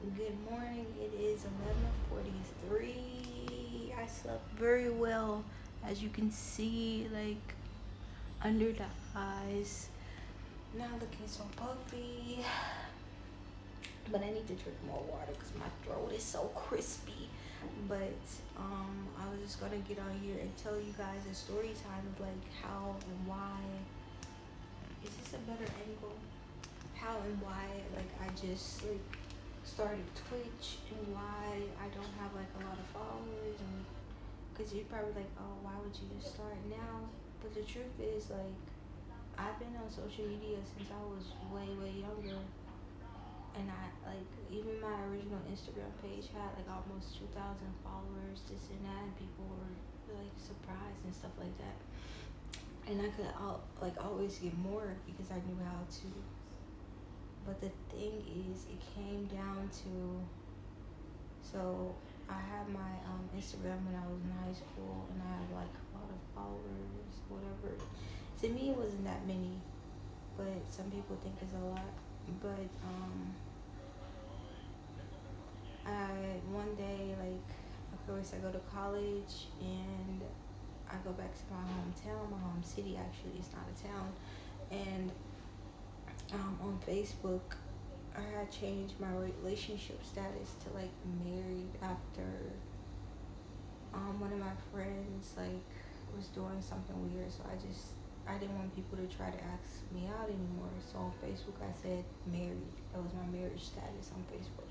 Good morning. It is 11:43. I slept very well, as you can see, like under the eyes. Not looking so puffy, but I need to drink more water because my throat is so crispy. But I was just gonna get on here and tell you guys a story time of like how and why. Is this a better angle? How and why like I just like started Twitch and why I don't have like a lot of followers, and because you're probably like, oh, why would you just start now? But the truth is like I've been on social media since I was way younger, and I like even my original Instagram page had like almost 2,000 followers, this and that, and people were like surprised and stuff like that. And I could like always get more because I knew how to. But the thing is, it came down to, so I had my Instagram when I was in high school, and I had like a lot of followers, whatever. To me, it wasn't that many, but some people think it's a lot. But I one day, like, of course, I go to college and I go back to my hometown, my home city. Actually, it's not a town, and on Facebook, I had changed my relationship status to like married after one of my friends like was doing something weird, so I didn't want people to try to ask me out anymore. So on Facebook I said married. That was my marriage status on Facebook.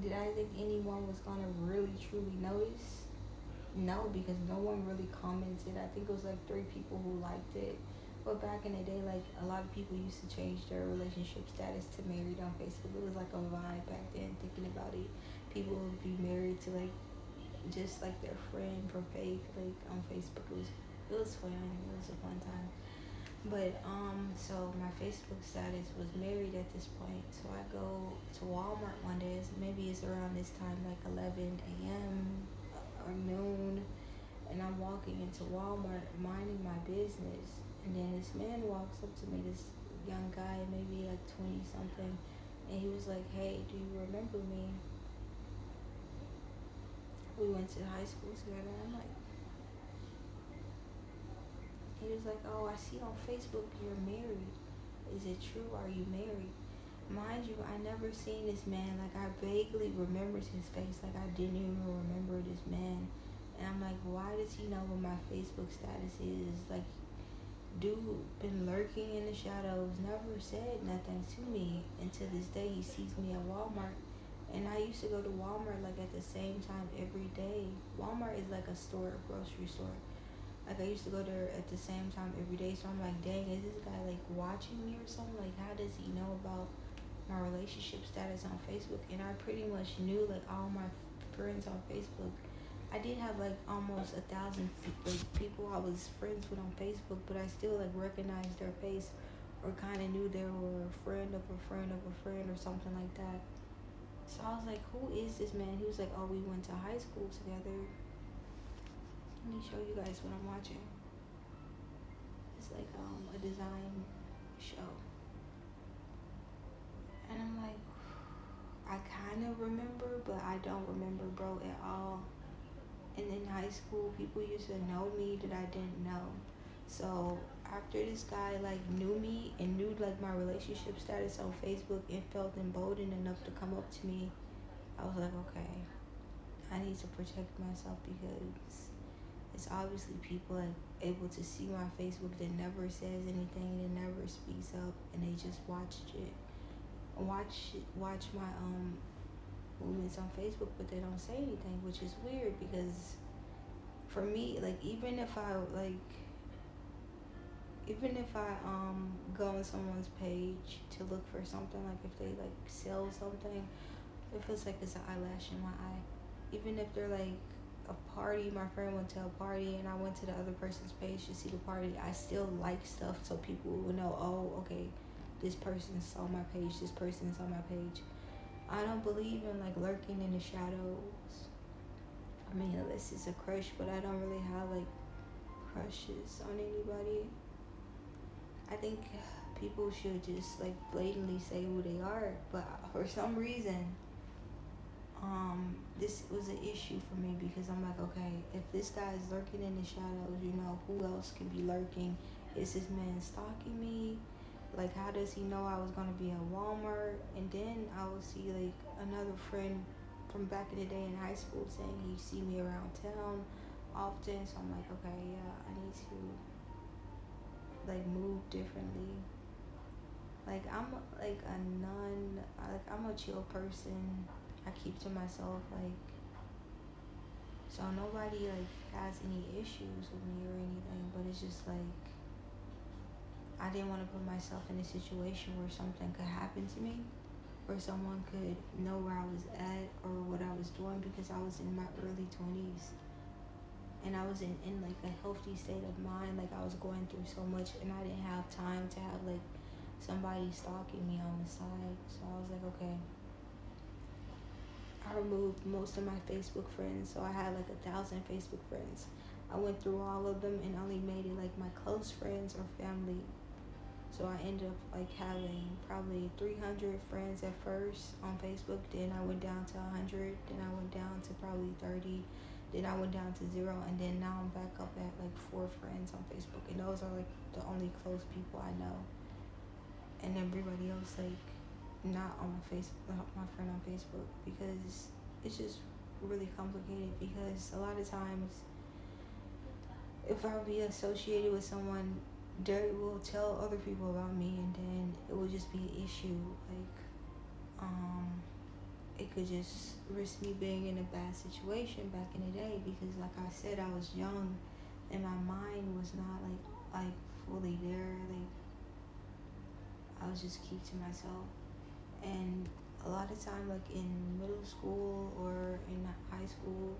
Did I think anyone was gonna really truly notice? No, because no one really commented. I think it was like 3 people who liked it. But back in the day, like a lot of people used to change their relationship status to married on Facebook. It was like a vibe back then. Thinking about it, people would be married to like just like their friend for fake, like on Facebook. It was fun. It was a fun time. But so my Facebook status was married at this point. So I go to Walmart one day. Maybe it's around this time, like 11 a.m. or noon, and I'm walking into Walmart minding my business, and then this man walks up to me, this young guy, maybe like 20 something, and he was like, "Hey, do you remember me? We went to high school together." I'm like, he was like, "Oh, I see on Facebook you're married. Is it true? Are you married?" Mind you, I never seen this man. Like I vaguely remembered his face. Like I didn't even remember this man. And I'm like, why does he know what my Facebook status is? Like, dude been lurking in the shadows, never said nothing to me. And to this day, he sees me at Walmart. And I used to go to Walmart like at the same time every day. Walmart is like a store, a grocery store. Like I used to go there at the same time every day. So I'm like, dang, is this guy like watching me or something? Like, how does he know about my relationship status on Facebook? And I pretty much knew like all my friends on Facebook. I did have like almost 1,000 like people I was friends with on Facebook, but I still like recognized their face or kind of knew they were a friend of a friend of a friend or something like that. So I was like, who is this man? He was like, oh, we went to high school together. Let me show you guys what I'm watching. It's like a design show, and I'm like, I kind of remember, but I don't remember, bro, at all. And in high school, people used to know me that I didn't know. So after this guy like knew me and knew like my relationship status on Facebook and felt emboldened enough to come up to me, I was like, okay, I need to protect myself because it's obviously people like able to see my Facebook that never says anything, that never speaks up, and they just watch my movements on Facebook, but they don't say anything, which is weird because for me, like even if I go on someone's page to look for something, like if they like sell something, it feels like it's an eyelash in my eye. Even if they're like a party, my friend went to a party and I went to the other person's page to see the party, I still like stuff so people will know, oh, okay, this person saw my page, this person saw my page. I don't believe in like lurking in the shadows. I mean, unless it's a crush, but I don't really have like crushes on anybody. I think people should just like blatantly say who they are. But for some reason, this was an issue for me because I'm like, okay, if this guy is lurking in the shadows, you know, who else could be lurking? Is this man stalking me? Like, how does he know I was gonna be at Walmart? And then I would see like another friend from back in the day in high school saying he see me around town often. So I'm like, okay, yeah, I need to like move differently. Like I'm a chill person. I keep to myself, like, so nobody like has any issues with me or anything. But it's just like I didn't want to put myself in a situation where something could happen to me, or someone could know where I was at or what I was doing, because I was in my early 20s and I was in like a healthy state of mind. Like, I was going through so much and I didn't have time to have like somebody stalking me on the side. So I was like, okay. I removed most of my Facebook friends, so I had like 1,000 Facebook friends. I went through all of them and only made it like my close friends or family. So I ended up like having probably 300 friends at first on Facebook. Then I went down to 100. Then I went down to probably 30. Then I went down to 0. And then now I'm back up at like 4 friends on Facebook. And those are like the only close people I know. And everybody else like not on my Facebook, my friend on Facebook, because it's just really complicated. Because a lot of times, if I be associated with someone, they will tell other people about me, and then it will just be an issue. Like, it could just risk me being in a bad situation back in the day, because like I said, I was young and my mind was not like fully there. Like, I was just keep to myself. And a lot of time, like in middle school or in high school,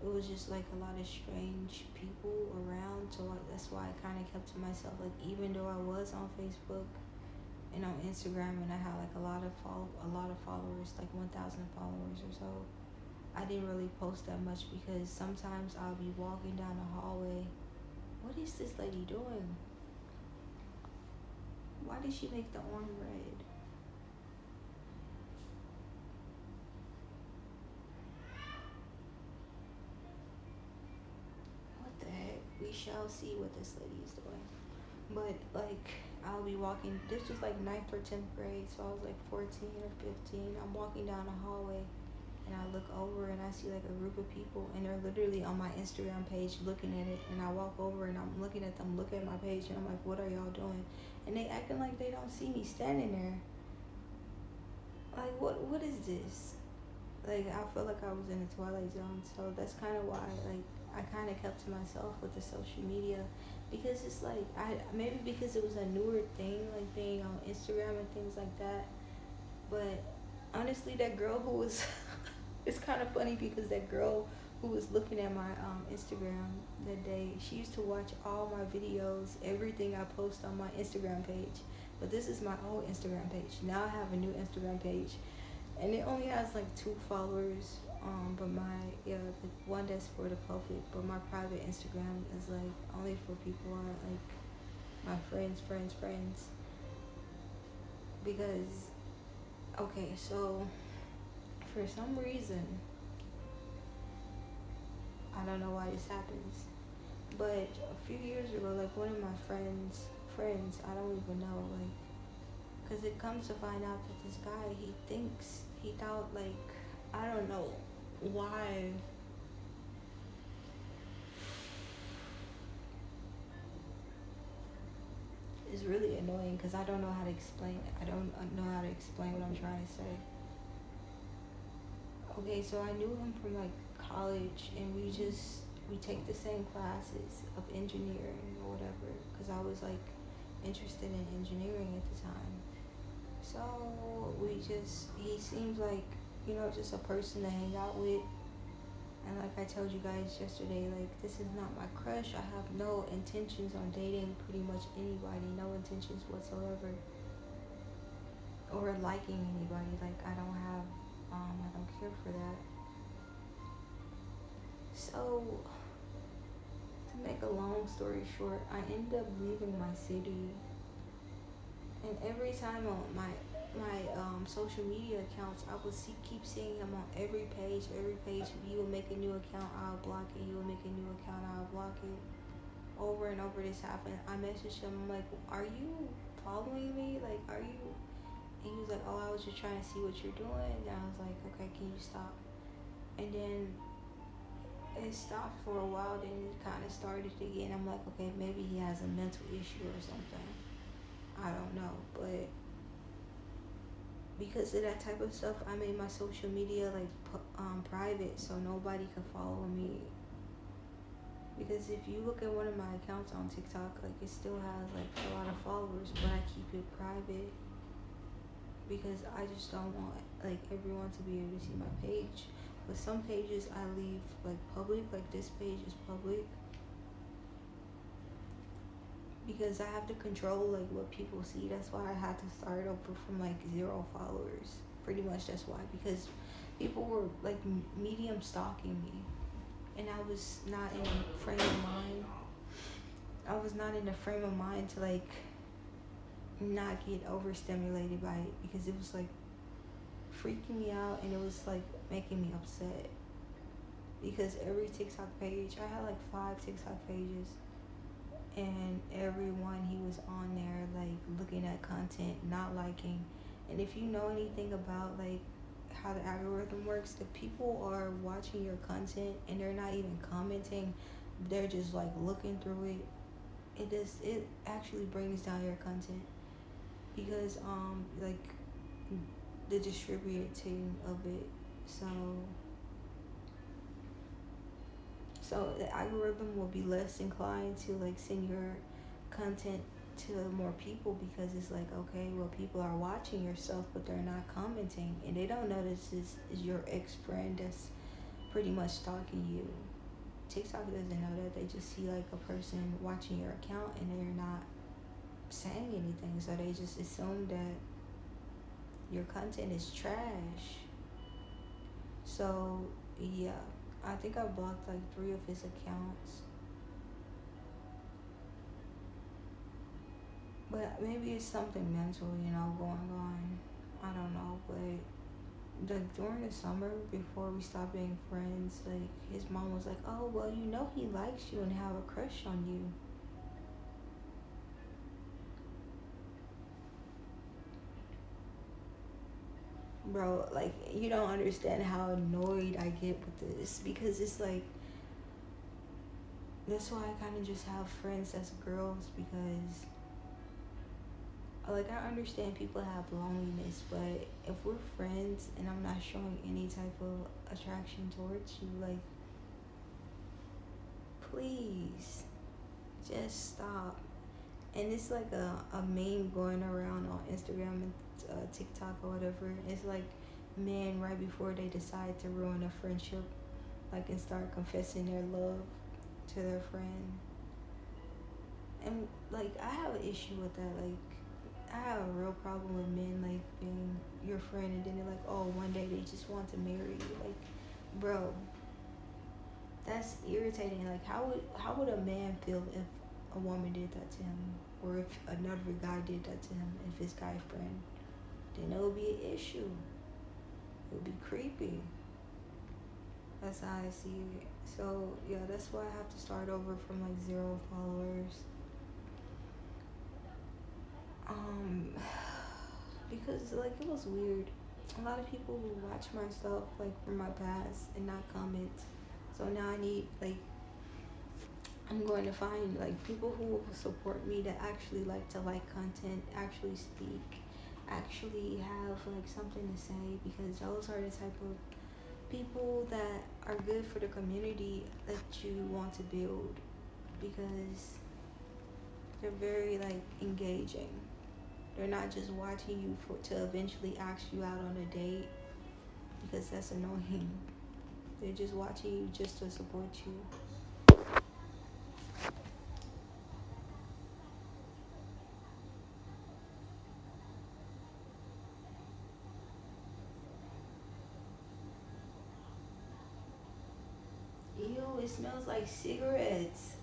it was just like a lot of strange people around. So that's why I kind of kept to myself. Like, even though I was on Facebook and on Instagram, and I had like a lot of followers, like 1,000 followers or so, I didn't really post that much, because sometimes I'll be walking down the hallway. What is this lady doing? Why did she make the orange red? We shall see what this lady is doing. But like, I'll be walking, this was like 9th or 10th grade, so I was like 14 or 15. I'm walking down the hallway and I look over and I see like a group of people, and they're literally on my Instagram page looking at it. And I walk over and I'm looking at them, looking at my page, and I'm like, what are y'all doing? And they acting like they don't see me standing there. Like, what is this? Like, I feel like I was in the Twilight Zone. So that's kind of why, like, I kind of kept to myself with the social media, because it's like, maybe because it was a newer thing, like being on Instagram and things like that. But honestly, that girl who was it's kind of funny, because that girl who was looking at my Instagram that day, she used to watch all my videos, everything I post on my Instagram page. But this is my old Instagram page. Now I have a new Instagram page, and it only has like 2 followers. But the one that's for the public, but my private Instagram is like only for people like my friends. Because, okay, so for some reason, I don't know why this happens, but a few years ago, like one of my friends, I don't even know, like, because it comes to find out that this guy, he thought like, I don't know why. It's really annoying, because I don't know how to explain it. I don't know how to explain what I'm trying to say. Okay, so I knew him from like college, and we take the same classes of engineering or whatever, because I was like interested in engineering at the time. So he seems like, just a person to hang out with. And like I told you guys yesterday, like, this is not my crush. I have no intentions on dating pretty much anybody, no intentions whatsoever. Or liking anybody. Like, I don't care for that. So, to make a long story short, I ended up leaving my city And every time on my social media accounts, I would keep seeing him on every page. Every page, he will make a new account, I'll block it. He will make a new account, I'll block it. Over and over this happened. I messaged him, I'm like, are you following me? Like, are you? And he was like, oh, I was just trying to see what you're doing. And I was like, okay, can you stop? And then it stopped for a while, then it kind of started again. I'm like, okay, maybe he has a mental issue or something. I don't know, but because of that type of stuff, I made my social media like private, so nobody could follow me. Because if you look at one of my accounts on TikTok, like it still has like a lot of followers, but I keep it private because I just don't want like everyone to be able to see my page. But some pages I leave like public, like this page is public, because I have to control like what people see. That's why I had to start over from like 0 followers. Pretty much that's why, because people were like medium stalking me, and I was not in a frame of mind. I was not in the frame of mind to like not get overstimulated by it, because it was like freaking me out, and it was like making me upset. Because every TikTok page, I had like 5 TikTok pages, and everyone he was on there like looking at content, not liking. And if you know anything about like how the algorithm works, if people are watching your content and they're not even commenting, they're just like looking through it, it actually brings down your content, because like the distributing of it. So the algorithm will be less inclined to like send your content to more people, because it's like, okay, well, people are watching your stuff but they're not commenting, and they don't notice this is your ex-friend that's pretty much stalking you. TikTok doesn't know that. They just see like a person watching your account and they're not saying anything, so they just assume that your content is trash. So yeah, I think I blocked like 3 of his accounts. But maybe it's something mental, going on. I don't know, but like during the summer before we stopped being friends, like his mom was like, oh, well, he likes you and have a crush on you. Bro, like, you don't understand how annoyed I get with this, because it's like, that's why I kind of just have friends as girls, because like I understand people have loneliness, but if we're friends and I'm not showing any type of attraction towards you, like, please just stop. And it's like a meme going around on Instagram and TikTok or whatever. It's like men right before they decide to ruin a friendship, like, and start confessing their love to their friend. And like I have an issue with that. Like, I have a real problem with men like being your friend and then they're like, oh, one day they just want to marry you. Like, bro, that's irritating. Like, how would a man feel if a woman did that to him, or if another guy did that to him, if his guy friend? Then it would be an issue. It would be creepy. That's how I see it. So yeah, that's why I have to start over from like 0 followers. Because like it was weird. A lot of people will watch my stuff like from my past and not comment. So now I need like, I'm going to find like people who will support me, that actually like to like content, actually speak, actually have like something to say, because those are the type of people that are good for the community that you want to build, because they're very like engaging. They're not just watching you to eventually ask you out on a date, because that's annoying. They're just watching you just to support you. Ew, it smells like cigarettes.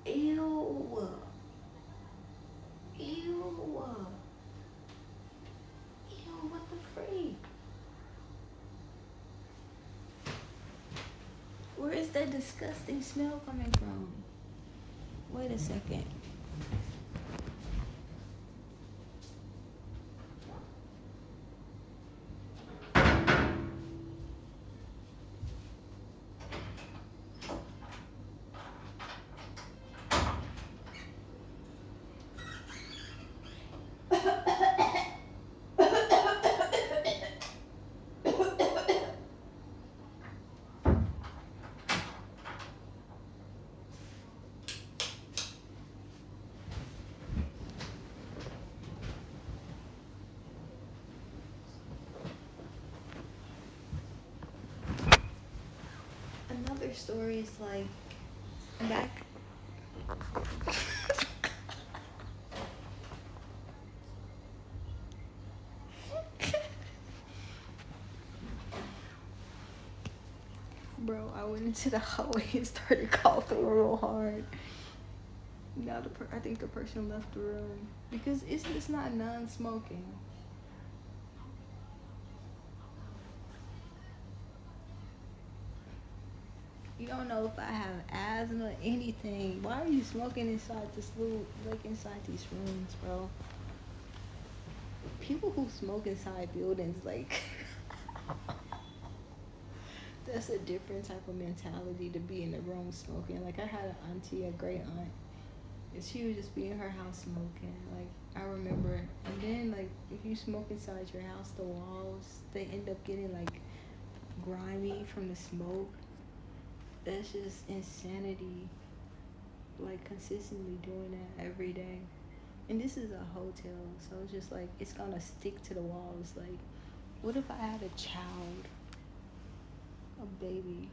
Ew. Ew. Ew, what the freak? Where is that disgusting smell coming from? Wait a second. Another story is like back. Bro, I went into the hallway and started coughing real hard. Now I think the person left the room because it's not non-smoking. You don't know if I have asthma or anything. Why are you smoking inside inside these rooms, bro? People who smoke inside buildings, like, that's a different type of mentality to be in the room smoking. Like, I had an auntie, a great aunt, and she would just be in her house smoking. Like, I remember, and then, like, if you smoke inside your house, the walls, they end up getting, like, grimy from the smoke. That's just insanity. Like, consistently doing that every day. And this is a hotel, so it's just like, it's gonna stick to the walls. Like, what if I had a child, a baby,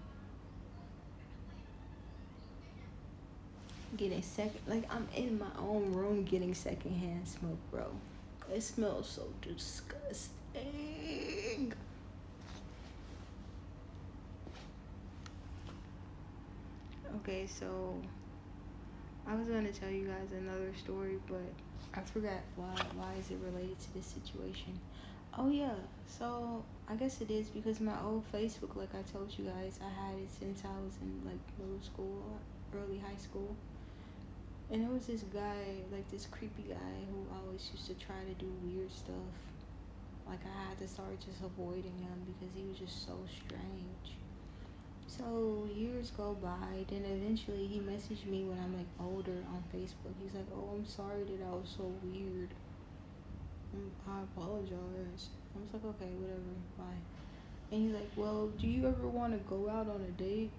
getting I'm in my own room getting secondhand smoke, bro. It smells so disgusting. Okay, so I was gonna tell you guys another story, but I forgot why is it related to this situation. Oh yeah, so I guess it is because my old Facebook, like I told you guys, I had it since I was in like middle school, early high school. And there was this guy, like this creepy guy who always used to try to do weird stuff. Like I had to start just avoiding him because he was just so strange. So years go by, then eventually he messaged me when I'm like older on Facebook. He's like, "Oh, I'm sorry that I was so weird. I apologize." I was like, "Okay, whatever, bye." And he's like, "Well, do you ever want to go out on a date?"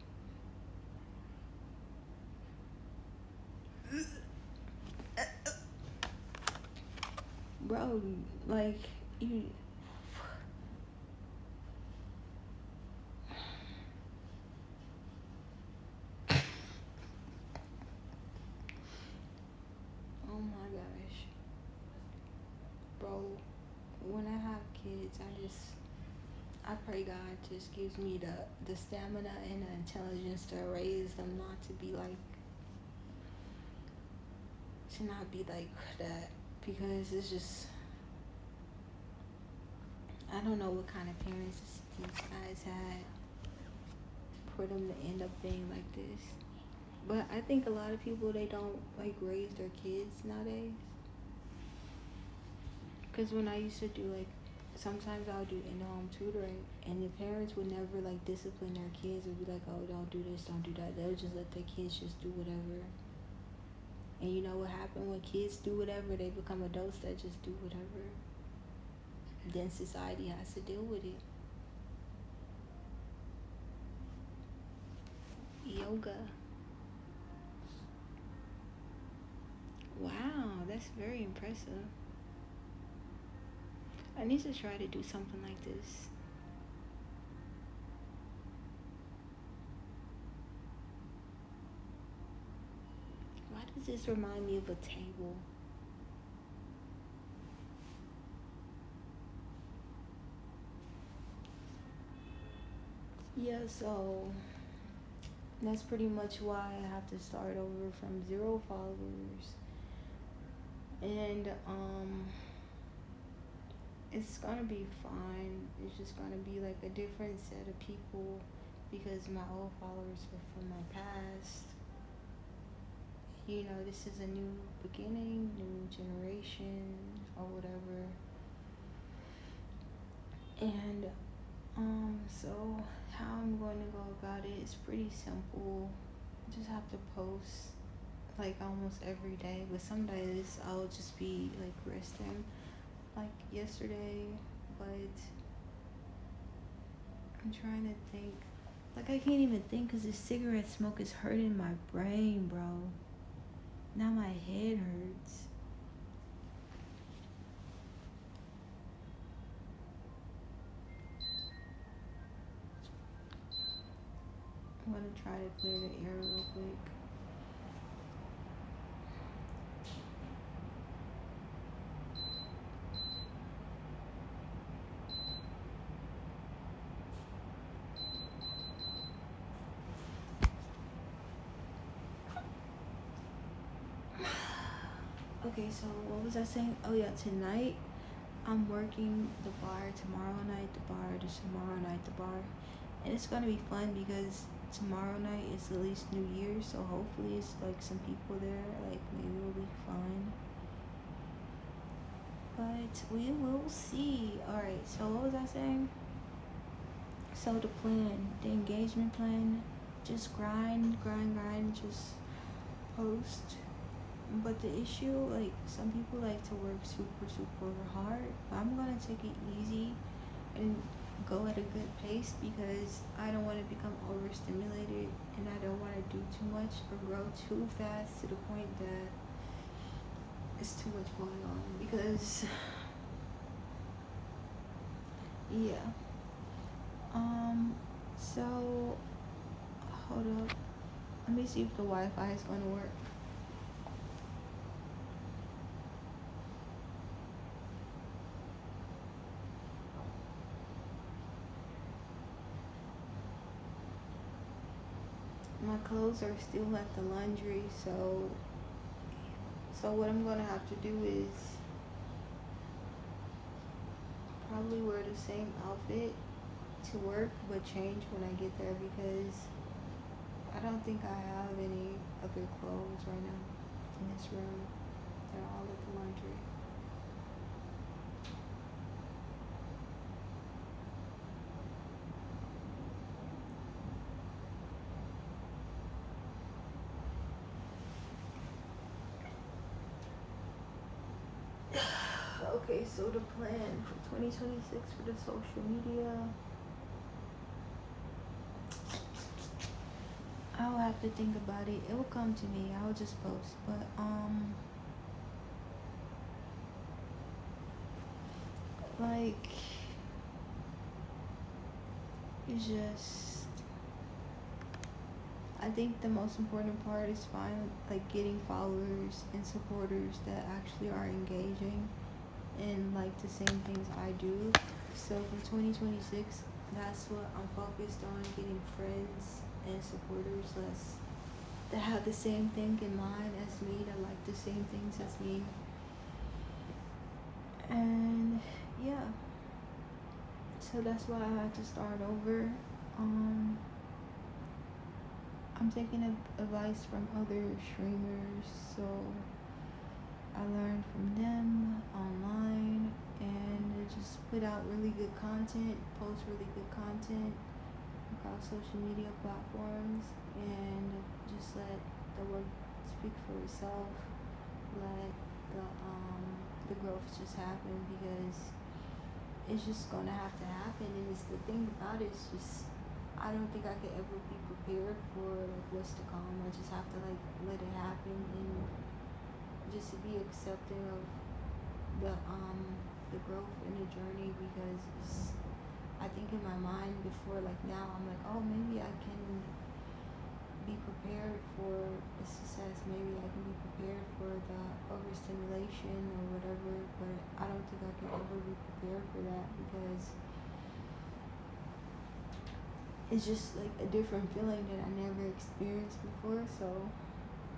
Bro, like, you. Oh my gosh. Bro, when I have kids, I pray God just gives me the stamina and the intelligence to raise them not to be like, that, because it's just, I don't know what kind of parents these guys had for them to end up being like this. But I think a lot of people, they don't like raise their kids nowadays. Because when I used to do like, sometimes I'll do in-home tutoring, and the parents would never like discipline their kids. Would be like, "Oh, don't do this, don't do that." They would just let their kids just do whatever. And you know what happened when kids do whatever? They become adults that just do whatever. Then society has to deal with it. Yoga. Wow, that's very impressive. I need to try to do something like this. Why does this remind me of a table? Yeah, so that's pretty much why I have to start over from 0 followers. And it's gonna be fine. It's just gonna be like a different set of people because my old followers were from my past. You know, this is a new beginning, new generation, or whatever. And so how I'm going to go about it is pretty simple. Just have to post like almost every day, but some days I'll just be like resting, like yesterday. But I'm trying to think. Like I can't even think because this cigarette smoke is hurting my brain, bro. Now my head hurts. I'm gonna try to clear the air real quick. Okay, so what was I saying? Oh yeah, tonight I'm working the bar, tomorrow night the bar, tomorrow night the bar. And it's gonna be fun because tomorrow night is at least New Year's, so hopefully it's like some people there, like maybe it'll be fun. But we will see. Alright, so what was I saying? So the plan, the engagement plan, just grind, just post. But the issue, like some people like to work super hard. I'm gonna take it easy and go at a good pace because I don't want to become overstimulated and I don't want to do too much or grow too fast to the point that it's too much going on. Because yeah. So hold up. Let me see if the Wi-Fi is gonna work. My clothes are still at the laundry, so what I'm gonna have to do is probably wear the same outfit to work but change when I get there because I don't think I have any other clothes right now in this room. They're all at the laundry. Okay, so the plan for 2026 for the social media, I'll have to think about it. It will come to me. I'll just post. But like it's just I think the most important part is like getting followers and supporters that actually are engaging and like the same things I do. So for 2026, that's what I'm focused on, getting friends and supporters that have the same thing in mind as me, that like the same things as me. And yeah, so that's why I had to start over. I'm taking advice from other streamers, so I learned from them online and just put out really good content, post really good content across social media platforms, and just let the work speak for itself. Let the growth just happen because it's just gonna have to happen. And it's the thing about it is just I don't think I could ever be prepared for like what's to come. I just have to like let it happen and just to be accepting of the growth and the journey because it's, I think in my mind before like now I'm like, oh, maybe I can be prepared for the success, maybe I can be prepared for the overstimulation or whatever, but I don't think I can ever be prepared for that because it's just like a different feeling that I never experienced before. So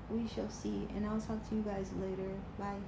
we shall see, and I'll talk to you guys later. Bye.